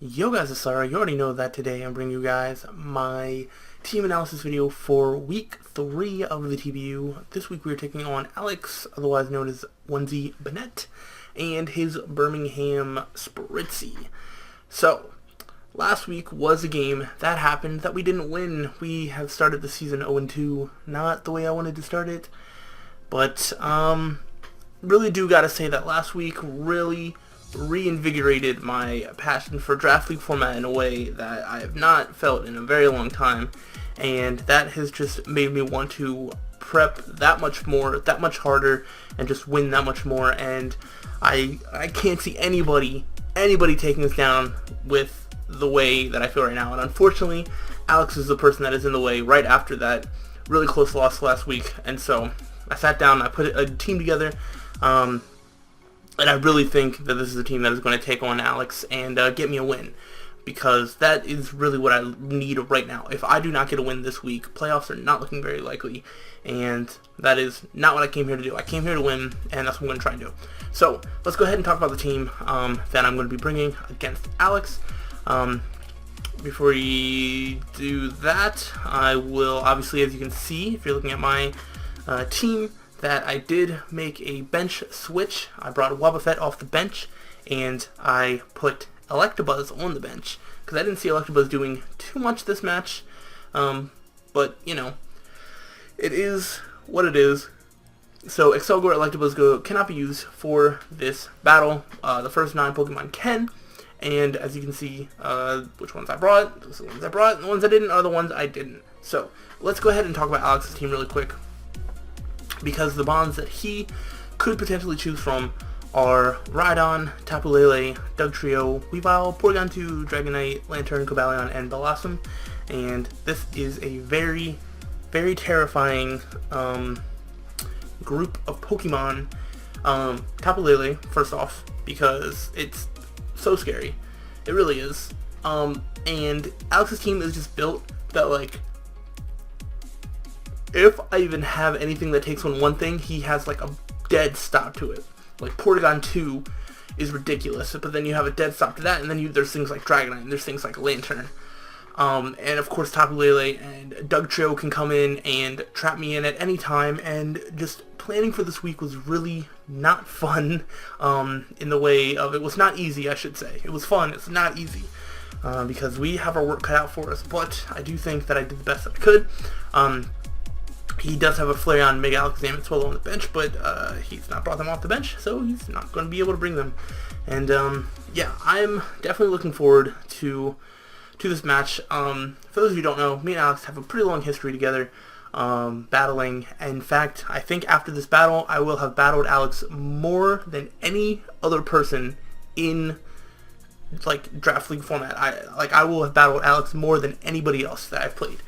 Yo guys, it's Slyroh. You already know that today I'm bringing you guys my team analysis video for week 3 of the TBU. This week we are taking on Alex, otherwise known as Onesie Bennett, and his Birmingham Spritzee. So, last week was a game that happened that we didn't win. We have started the season 0-2, not the way I wanted to start it, but really do gotta say that last week really reinvigorated my passion for draft league format in a way that I have not felt in a very long time, and that has just made me want to prep that much more, that much harder, and just win that much more. And I can't see anybody taking us down with the way that I feel right now. And unfortunately, Alex is the person that is in the way right after that really close loss last week. And so I sat down, I put a team together, and I really think that this is a team that is going to take on Alex and get me a win, because that is really what I need right now. If I do not get a win this week, playoffs are not looking very likely, and that is not what I came here to do. I came here to win, and that's what I'm going to try and do. So let's go ahead and talk about the team that I'm going to be bringing against Alex. Before we do that, I will obviously, as you can see, if you're looking at my team, that I did make a bench switch. I brought Wobbuffet off the bench, and I put Electabuzz on the bench, because I didn't see Electabuzz doing too much this match, but, you know, it is what it is. So Excelgor, Electabuzz cannot be used for this battle. The first 9 Pokemon can, and as you can see, which ones I brought, those are the ones I brought, and the ones I didn't are the ones I didn't. So let's go ahead and talk about Alex's team really quick, because the bonds that he could potentially choose from are Rhydon, Tapu Lele, Dugtrio, Weavile, Porygon2, Dragonite, Lantern, Cobalion, and Bellossom. And this is a very, very terrifying group of Pokemon. Tapu Lele, first off, because it's so scary. It really is. And Alex's team is just built that, like, if I even have anything that takes on one thing, he has like a dead stop to it. Like Porygon 2 is ridiculous, but then you have a dead stop to that, and then there's things like Dragonite, and there's things like Lantern. And of course Tapu Lele and Dugtrio can come in and trap me in at any time, and just planning for this week was really not fun, in the way of, it was not easy, I should say. It was fun, it's not easy, because we have our work cut out for us, but I do think that I did the best that I could. He does have a Flareon, Mega Alakazam, and Swallow on the bench, but he's not brought them off the bench, so he's not going to be able to bring them. And yeah, I'm definitely looking forward to this match. For those of you who don't know, me and Alex have a pretty long history together, battling. In fact, I think after this battle, I will have battled Alex more than any other person in, like, draft league format. I will have battled Alex more than anybody else that I've played.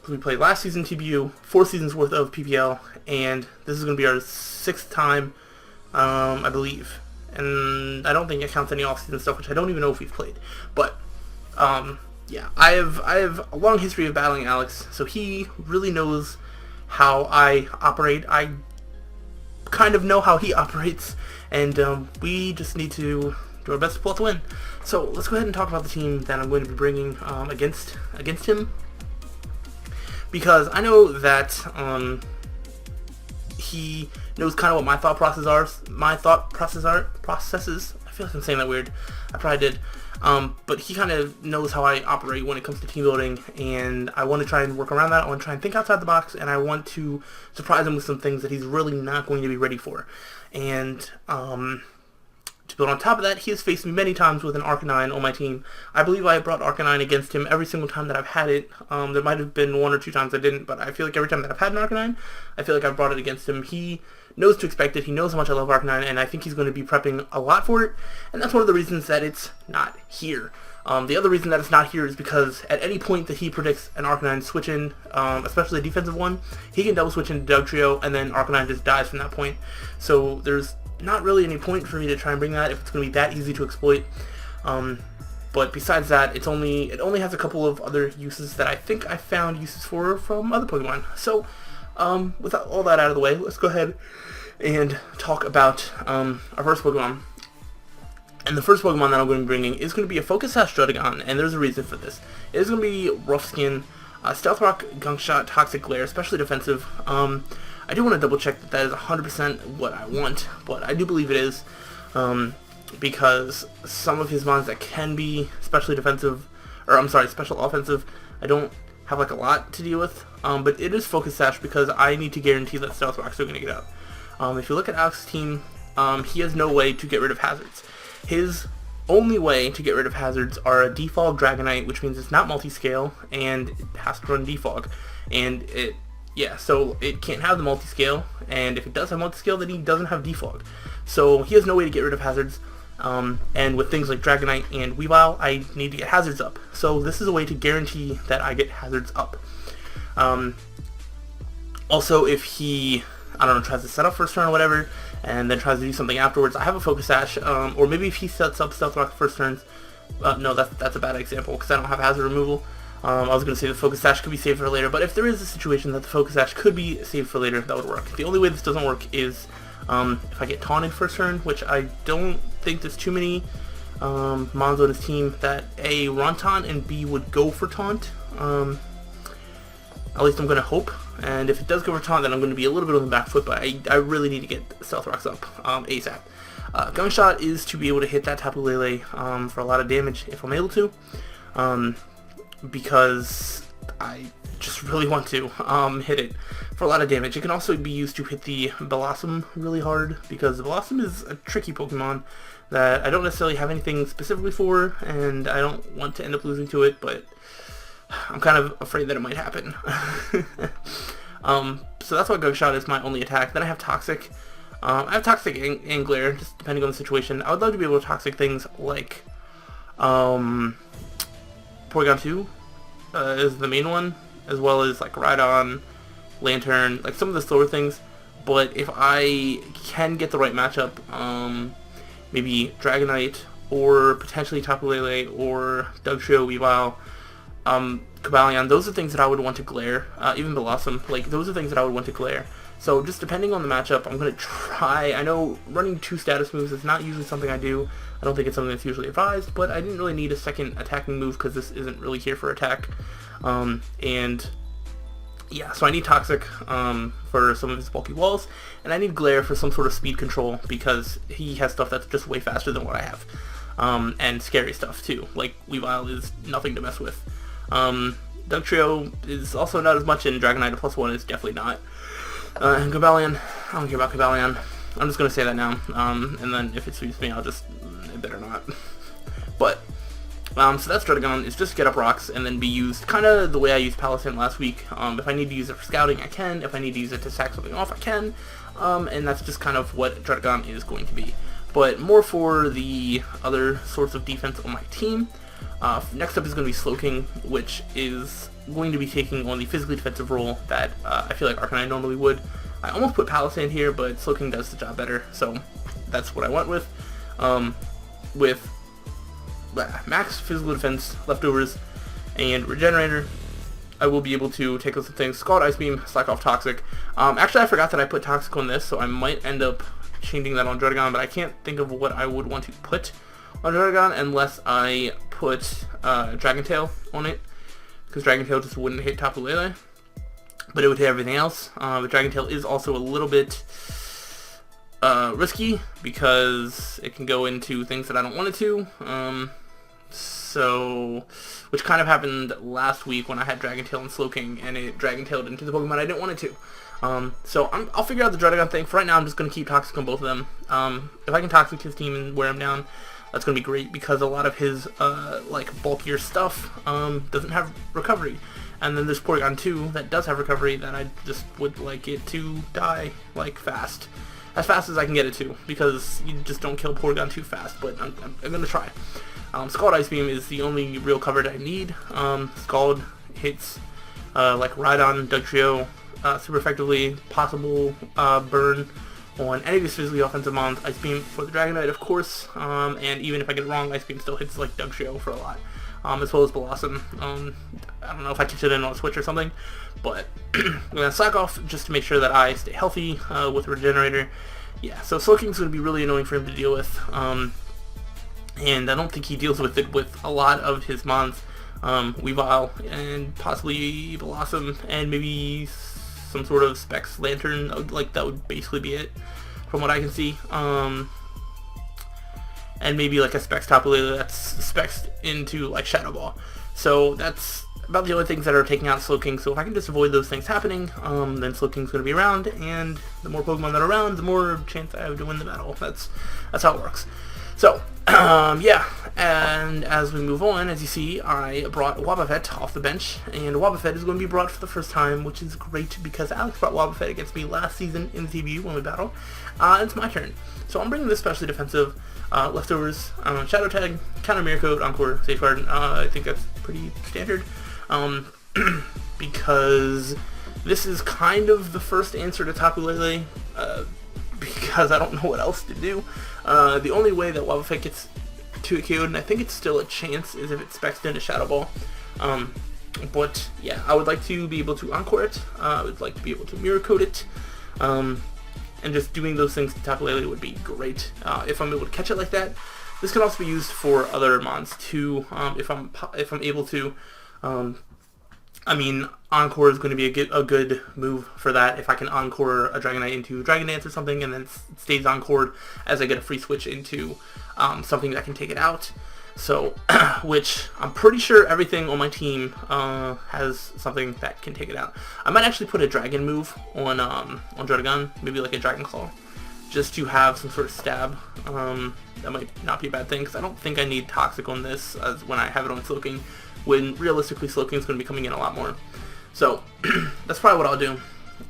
We played last season TBU, 4 seasons worth of PPL, and this is going to be our 6th time, I believe. And I don't think it counts any off-season stuff, which I don't even know if we've played. But, yeah, I have a long history of battling Alex, so he really knows how I operate. I kind of know how he operates, and we just need to do our best to pull out the win. So let's go ahead and talk about the team that I'm going to be bringing against him. Because I know that he knows kind of what my thought processes are. I feel like I'm saying that weird. I probably did. But he kind of knows how I operate when it comes to team building, and I want to try and work around that. I want to try and think outside the box, and I want to surprise him with some things that he's really not going to be ready for. And to build on top of that, he has faced me many times with an Arcanine on my team. I believe I brought Arcanine against him every single time that I've had it. There might have been 1 or 2 times I didn't, but I feel like every time that I've had an Arcanine, I feel like I've brought it against him. He knows to expect it. He knows how much I love Arcanine, and I think he's going to be prepping a lot for it, and that's one of the reasons that it's not here. The other reason that it's not here is because at any point that he predicts an Arcanine switch in, especially a defensive one, he can double switch into Dugtrio, and then Arcanine just dies from that point. So there's not really any point for me to try and bring that if it's going to be that easy to exploit. But besides that, it only has a couple of other uses that I think I found uses for from other Pokemon. So with all that out of the way, let's go ahead and talk about our first Pokemon. And the first Pokemon that I'm going to be bringing is going to be a Focus Sash Druddigon, and there's a reason for this. It is going to be Rough Skin, Stealth Rock, Gunk Shot, Toxic Glare, especially defensive. I do want to double check that that is 100% what I want, but I do believe it is, because some of his mons that can be especially defensive, or I'm sorry, special offensive, I don't have like a lot to deal with, but it is Focus Sash because I need to guarantee that Stealth Rocks are going to get out. If you look at Alex's team, he has no way to get rid of hazards. His only way to get rid of hazards are a Defog Dragonite, which means it's not multi-scale, and it has to run Defog. And so it can't have the multi-scale, and if it does have multi-scale, then he doesn't have Defog. So he has no way to get rid of hazards, and with things like Dragonite and Weavile, I need to get hazards up. So this is a way to guarantee that I get hazards up. Also, if he, I don't know, tries to set up first turn or whatever, and then tries to do something afterwards, I have a Focus Sash, or maybe if he sets up Stealth Rock first turns, no, that's a bad example, because I don't have hazard removal. I was going to say the Focus Sash could be saved for later, but if there is a situation that the Focus Sash could be saved for later, that would work. The only way this doesn't work is if I get taunted first turn, which I don't think there's too many mons on his team that A, run taunt, and B, would go for taunt. At least I'm going to hope, and if it does go for taunt, then I'm going to be a little bit on the back foot, but I really need to get Stealth Rocks up ASAP. Gunk Shot is to be able to hit that Tapu Lele for a lot of damage if I'm able to, because I just really want to hit it for a lot of damage. It can also be used to hit the Blossom really hard, because the Blossom is a tricky Pokemon that I don't necessarily have anything specifically for, and I don't want to end up losing to it, but I'm kind of afraid that it might happen. So that's why Gunk Shot is my only attack. Then I have Toxic. I have Toxic and Glare, just depending on the situation. I would love to be able to Toxic things like Porygon 2 is the main one, as well as like Rhydon, Lantern, like some of the slower things. But if I can get the right matchup, maybe Dragonite, or potentially Tapu Lele, or Dugtrio, Weavile, Cobalion, those are things that I would want to Glare. Even Blossom, like those are things that I would want to Glare. So just depending on the matchup, I'm going to try. I know running 2 status moves is not usually something I do. I don't think it's something that's usually advised, but I didn't really need a second attacking move because this isn't really here for attack. And yeah, so I need Toxic for some of his bulky walls, and I need Glare for some sort of speed control because he has stuff that's just way faster than what I have. And scary stuff too, like Weavile is nothing to mess with. Dugtrio is also not as much, and Dragonite +1 is definitely not. And Cobalion, I don't care about Cobalion. I'm just going to say that now, and then if it suits me, it better not. But, so that's Druddigon. It's just get up rocks and then be used kind of the way I used Palisand last week. If I need to use it for scouting, I can. If I need to use it to sack something off, I can. And that's just kind of what Druddigon is going to be. But more for the other sorts of defense on my team. Next up is going to be Slowking, which is going to be taking on the physically defensive role that I feel like Arcanine normally would. I almost put Palisand here, but Slowking does the job better, so that's what I went with. With max physical defense, leftovers, and regenerator, I will be able to take on some things. Scald Ice Beam, slack off Toxic. Actually, I forgot that I put Toxic on this, so I might end up changing that on Druddigon, but I can't think of what I would want to put on Druddigon unless I put Dragon Tail on it, because Dragon Tail just wouldn't hit Tapu Lele, but it would hit everything else. But Dragon Tail is also a little bit risky because it can go into things that I don't want it to. So, which kind of happened last week when I had Dragon Tail and Slowking, and it Dragon Tailed into the Pokemon I didn't want it to. So I'll figure out the Druddigon thing. For right now, I'm just going to keep Toxic on both of them. If I can Toxic his team and wear him down, that's going to be great, because a lot of his like bulkier stuff doesn't have recovery. And then there's Porygon 2 that does have recovery that I just would like it to die like fast. As fast as I can get it to, because you just don't kill Porygon 2 fast, but I'm going to try. Scald Ice Beam is the only real cover that I need. Scald hits like Rhydon, Dugtrio super effectively. Possible burn on any of his physically offensive mons. Ice Beam for the Dragonite, of course, and even if I get it wrong, Ice Beam still hits like Dugtrio for a lot, as well as Blossom. I don't know if I catch it in on a switch or something, but I'm going to slack off just to make sure that I stay healthy with Regenerator. Yeah, so Slowking's going to be really annoying for him to deal with. and I don't think he deals with it with a lot of his mons. Weavile and possibly Blossom and maybe some sort of Specs Lantern, like that would basically be it from what I can see. And maybe like a Specs Tapu Lele that's specs into like Shadow Ball. So that's about the only things that are taking out Slowking. So if I can just avoid those things happening, then Slowking's going to be around, and the more Pokemon that are around, the more chance I have to win the battle. That's how it works. So, yeah, and as we move on, as you see, I brought Wobbuffet off the bench, and Wobbuffet is going to be brought for the first time, which is great because Alex brought Wobbuffet against me last season in the TBU when we battled. It's my turn. So I'm bringing this specially defensive leftovers, Shadow Tag, Counter Mirror Coat, Encore, Safeguard. I think that's pretty standard, because this is kind of the first answer to Tapu Lele, because I don't know what else to do. The only way that Wobbuffet gets to a KO'd, and I think it's still a chance, is if it specs into Shadow Ball. But yeah, I would like to be able to Encore it. I would like to be able to Mirror Coat it. And just doing those things to Tapu Lele would be great if I'm able to catch it like that. This can also be used for other mons too, if I'm able to. I mean, Encore is going to be a good move for that. If I can Encore a Dragonite into Dragon Dance or something, and then it stays Encored as I get a free switch into something that can take it out. So, which I'm pretty sure everything on my team has something that can take it out. I might actually put a Dragon move on Druddigon, maybe like a Dragon Claw, just to have some sort of stab. That might not be a bad thing, because I don't think I need Toxic on this as when I have it on Slowking, when realistically Slowking is going to be coming in a lot more. So that's probably what I'll do.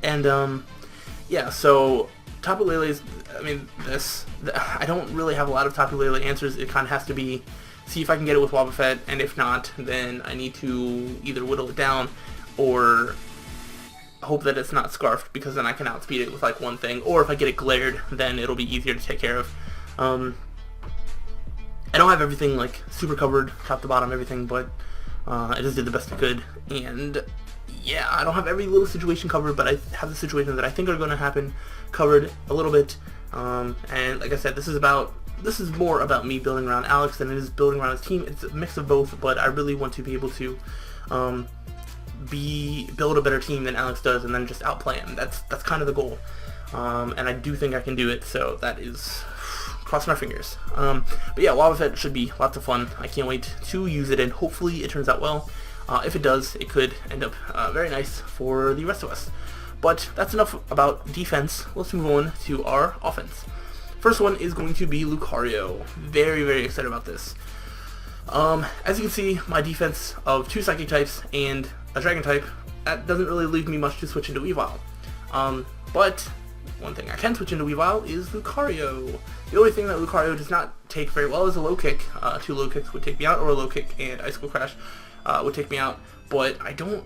And yeah, so Tapu Lele's, I mean, I don't really have a lot of Tapu Lele answers. It kind of has to be see if I can get it with Wobbuffet, and if not, then I need to either whittle it down or hope that it's not Scarfed, because then I can outspeed it with like one thing, or if I get it glared, then it'll be easier to take care of. I don't have everything like super covered, top to bottom, everything, but I just did the best I could, and yeah, I don't have every little situation covered, but I have the situations that I think are going to happen covered a little bit. And like I said, this is more about me building around Alex than it is building around his team. It's a mix of both, but I really want to be able to build a better team than Alex does, and then just outplay him. That's kind of the goal, and I do think I can do it. So that is, cross my fingers. But yeah, Wobbuffet should be lots of fun. I can't wait to use it, and hopefully it turns out well. If it does, it could end up very nice for the rest of us. But that's enough about defense. Let's move on to our offense. First one is going to be Lucario. Very, very excited about this. As you can see, my defense of 2 Psychic types and a Dragon type, that doesn't really leave me much to switch into Weavile. But one thing I can switch into Weavile is Lucario. The only thing that Lucario does not take very well is a low kick. 2 low kicks would take me out, or a low kick and Icicle Crash would take me out. But I don't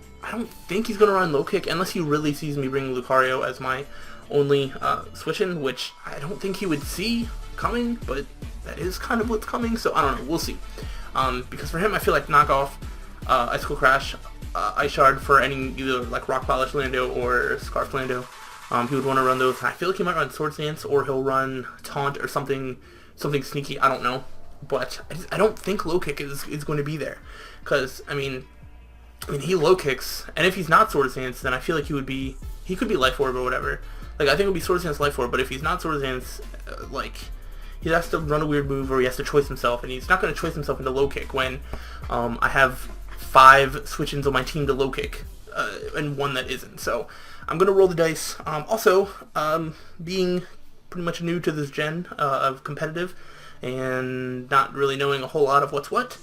think he's gonna run low kick unless he really sees me bring Lucario as my only switch-in, which I don't think he would see coming, but that is kind of what's coming, so I don't know, we'll see. Because for him, I feel like knockoff Icicle Crash, Ice Shard for any either like Rock Polish Lando or Scarf Lando, he would want to run those. I feel like he might run Sword Stance, or he'll run Taunt or something sneaky, I don't know. But I don't think low kick is going to be there, because I mean he low kicks, and if he's not Sword Stance, then I feel like he could be Life Orb or whatever. Like, I think it would be Sword Stance, Life Orb, but if he's not Sword Stance, like, he has to run a weird move, or he has to choice himself, and he's not going to choice himself into low kick when I have 5 switch-ins on my team to low kick, and 1 that isn't. So I'm going to roll the dice. Also, being pretty much new to this gen of competitive, and not really knowing a whole lot of what's what,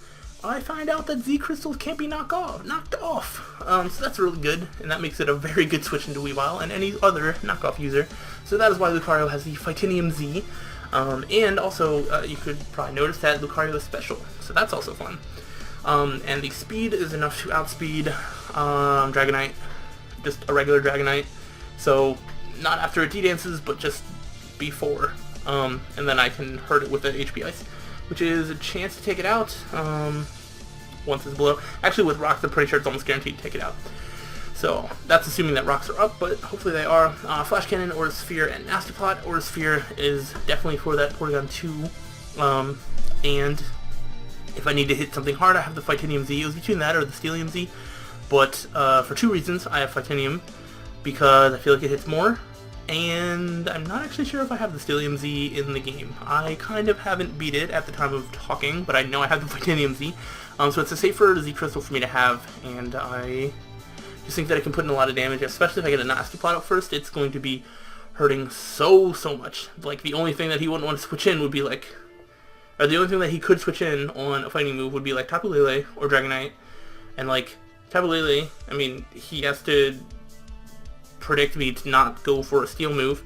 I find out that Z crystals can't be knocked off. So that's really good, and that makes it a very good switch into Weavile and any other knockoff user. So that is why Lucario has the Fightinium Z. And also, you could probably notice that Lucario is special, so that's also fun. And the speed is enough to outspeed Dragonite, just a regular Dragonite. So not after it D-dances, but just before. And then I can hurt it with the HP Ice, which is a chance to take it out once it's below. Actually, with rocks, I'm pretty sure it's almost guaranteed to take it out. So that's assuming that rocks are up, but hopefully they are. Flash Cannon, Aura Sphere, and Nasty Plot. Aura Sphere is definitely for that Porygon 2 and if I need to hit something hard, I have the Titanium Z. It was between that or the Steelium Z, but for two reasons, I have Titanium, because I feel like it hits more, and I'm not actually sure if I have the Steelium Z in the game. I kind of haven't beat it at the time of talking, but I know I have the Titanium Z, so it's a safer Z crystal for me to have, and I just think that it can put in a lot of damage, especially if I get a nasty plot out first. It's going to be hurting so much. Like, the only thing that he wouldn't want to switch in would be like, or the only thing that he could switch in on a fighting move would be like Tapu Lele or Dragonite, and like Tapu Lele, I mean, he has to predict me to not go for a steel move,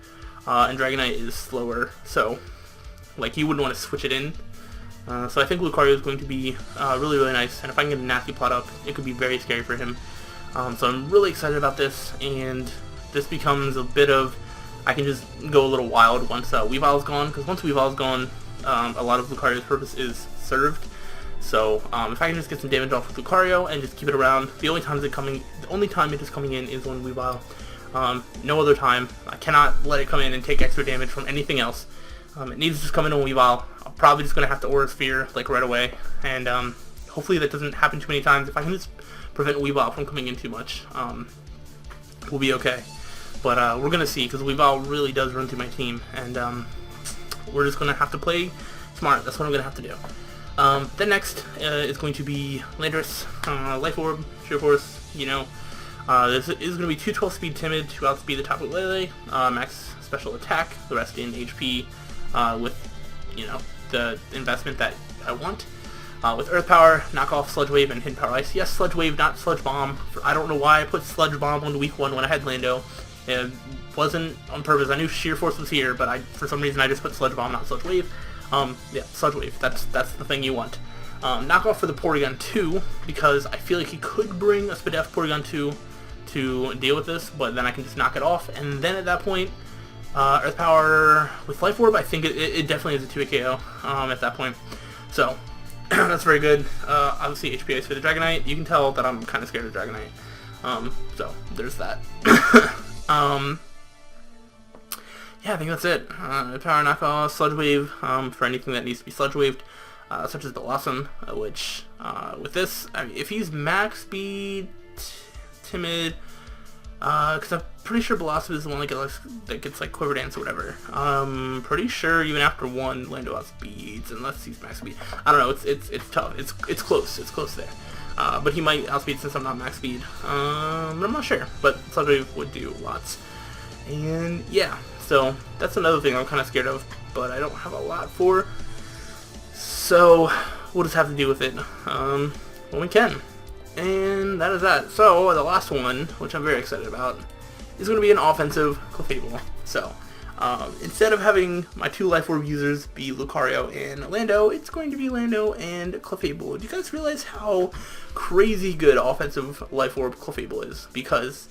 and Dragonite is slower, so like he wouldn't want to switch it in. So I think Lucario is going to be really nice, and if I can get a nasty plot up, it could be very scary for him. So I'm really excited about this, and this becomes a bit of, I can just go a little wild once Weavile's gone, because once Weavile's gone, a lot of Lucario's purpose is served. So if I can just get some damage off with Lucario and just keep it around, the only time it is coming in is when Weavile. No other time. I cannot let it come in and take extra damage from anything else. It needs to just come in on Weavile. I'm probably just going to have to Aura Sphere like right away, and hopefully that doesn't happen too many times. If I can just prevent Weavile from coming in too much, we'll be okay. But we're going to see, because Weavile really does run through my team, and we're just going to have to play smart. That's what I'm going to have to do. Then next is going to be Landorus, Life Orb, Sheer Force, you know. This is going to be 212 speed Timid to outspeed the Tapu Lele, max special attack, the rest in HP, with, you know, the investment that I want. With Earth Power, knock off Sludge Wave and Hidden Power Ice. Yes, Sludge Wave, not Sludge Bomb. I don't know why I put Sludge Bomb on week 1 when I had Lando. It wasn't on purpose. I knew Sheer Force was here, but for some reason I just put Sludge Bomb, not Sludge Wave. Yeah, Sludge Wave. That's the thing you want. Knock off for the Porygon 2, because I feel like he could bring a Spadef Porygon 2 to deal with this, but then I can just knock it off, and then at that point, Earth Power with Life Orb, I think it definitely is a 2-hit KO at that point. So, that's very good. Obviously, HP Ice for the Dragonite. You can tell that I'm kind of scared of Dragonite. So, there's that. Yeah, I think that's it. Power Knockoff, Sludge Wave, for anything that needs to be Sludge Waved, such as Blossom, which, with this, I mean, if he's max speed, Timid, because I'm pretty sure Blossom is the one that gets like Quiver Dance or whatever. Pretty sure even after 1, Lando outspeeds, unless he's max speed. I don't know, it's tough, it's close there. But he might outspeed since I'm not max speed. But I'm not sure, but Sludge Wave would do lots. And yeah, so that's another thing I'm kind of scared of, but I don't have a lot for. So we'll just have to deal with it when we can. And that is that. So the last one, which I'm very excited about, is going to be an offensive Clefable. So instead of having my 2 Life Orb users be Lucario and Lando, it's going to be Lando and Clefable. Do you guys realize how crazy good offensive Life Orb Clefable is? Because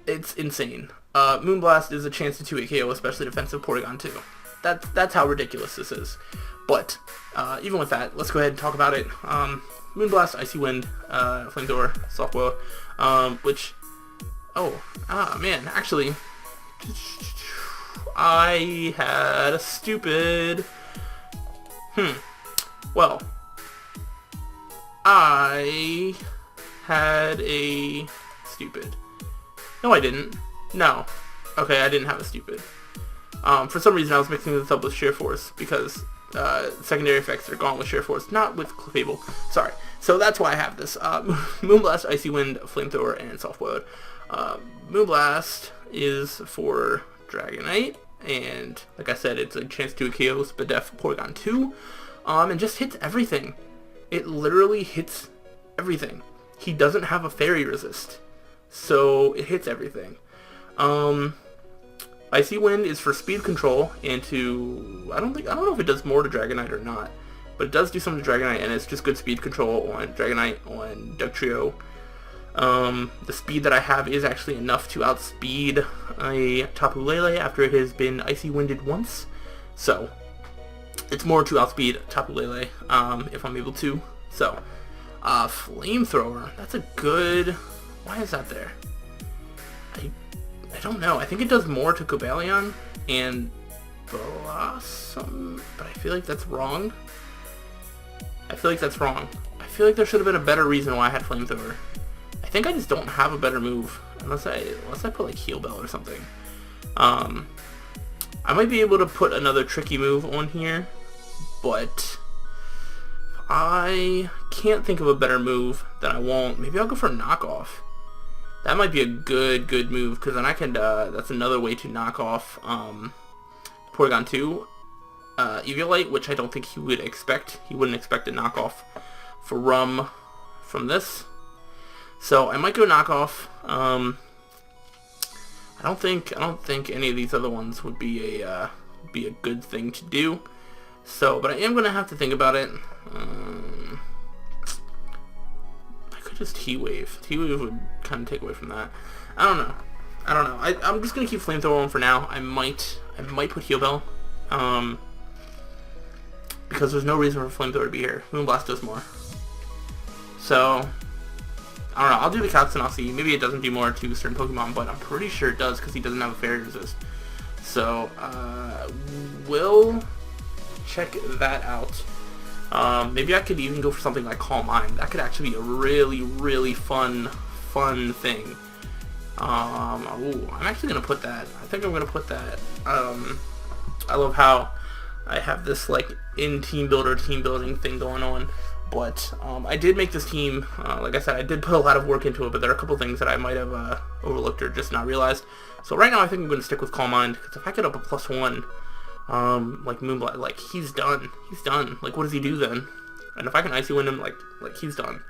it's insane. Moonblast is a chance to 2-hit KO, especially defensive Porygon 2. That's how ridiculous this is. But even with that, let's go ahead and talk about it. Moonblast, Icy Wind, Flamethrower, Softboiled, which, man, actually, I had a stupid, well, I had a stupid, no I didn't, no, okay, I didn't have a stupid. For some reason I was mixing this up with Sheer Force, because secondary effects are gone with Sheer Force, not with Clefable. Sorry. So that's why I have this. Moonblast, Icy Wind, Flamethrower, and Softboiled. Moonblast is for Dragonite, and like I said, it's a chance to KO Spadef Porygon 2, and just hits everything. It literally hits everything. He doesn't have a Fairy Resist, so it hits everything. Icy Wind is for speed control and to, I don't know if it does more to Dragonite or not, but it does do something to Dragonite, and it's just good speed control on Dragonite, on Dugtrio. The speed that I have is actually enough to outspeed a Tapu Lele after it has been Icy Winded once, so it's more to outspeed Tapu Lele if I'm able to. So, Flamethrower, that's a good, why is that there? I don't know. I think it does more to Cobalion, and Blossom, but I feel like that's wrong. I feel like that's wrong. I feel like there should have been a better reason why I had Flamethrower. I think I just don't have a better move, unless I put like Heal Bell or something. I might be able to put another tricky move on here, but I can't think of a better move, then I won't. Maybe I'll go for Knockoff. That might be a good move, because then I can, that's another way to knock off, Porygon 2, Eviolite, which I don't think he would expect. He wouldn't expect a knockoff from this. So I might go knockoff. I don't think any of these other ones would be a good thing to do. So, but I am gonna have to think about it. I could just T-Wave. T-Wave would kind of take away from that. I don't know. I'm just gonna keep Flamethrower on for now. I might put Heal Bell, because there's no reason for Flamethrower to be here. Moonblast does more. So I don't know. I'll do the Cats and I'll see. Maybe it doesn't do more to certain Pokemon, but I'm pretty sure it does because he doesn't have a Fairy Resist. So we'll check that out. Maybe I could even go for something like Calm Mind. That could actually be a really fun thing. I'm actually gonna put that. I think I'm gonna put that. I love how I have this like in team building thing going on. But I did make this team. Like I said, I did put a lot of work into it, but there are a couple things that I might have overlooked or just not realized. So right now I think I'm going to stick with Calm Mind, because if I get up a +1, like Moonblast, like he's done. He's done. Like what does he do then? And if I can Icy Wind him, like he's done.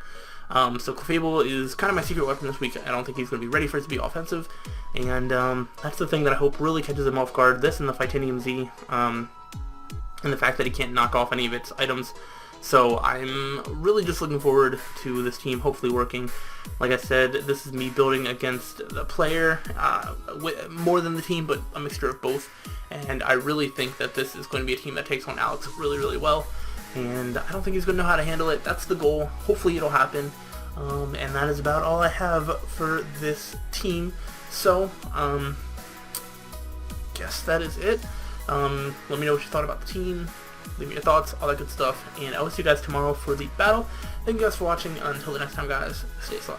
So Clefable is kind of my secret weapon this week. I don't think he's going to be ready for it to be offensive, and that's the thing that I hope really catches him off guard. This and the Titanium Z, and the fact that he can't knock off any of its items. So I'm really just looking forward to this team hopefully working. Like I said, this is me building against the player, more than the team, but a mixture of both. And I really think that this is going to be a team that takes on Alex really well. And I don't think he's going to know how to handle it. That's the goal. Hopefully it'll happen. And that is about all I have for this team. So, guess that is it. Let me know what you thought about the team. Leave me your thoughts, all that good stuff, and I will see you guys tomorrow for the battle. Thank you guys for watching. Until the next time, guys, stay sly.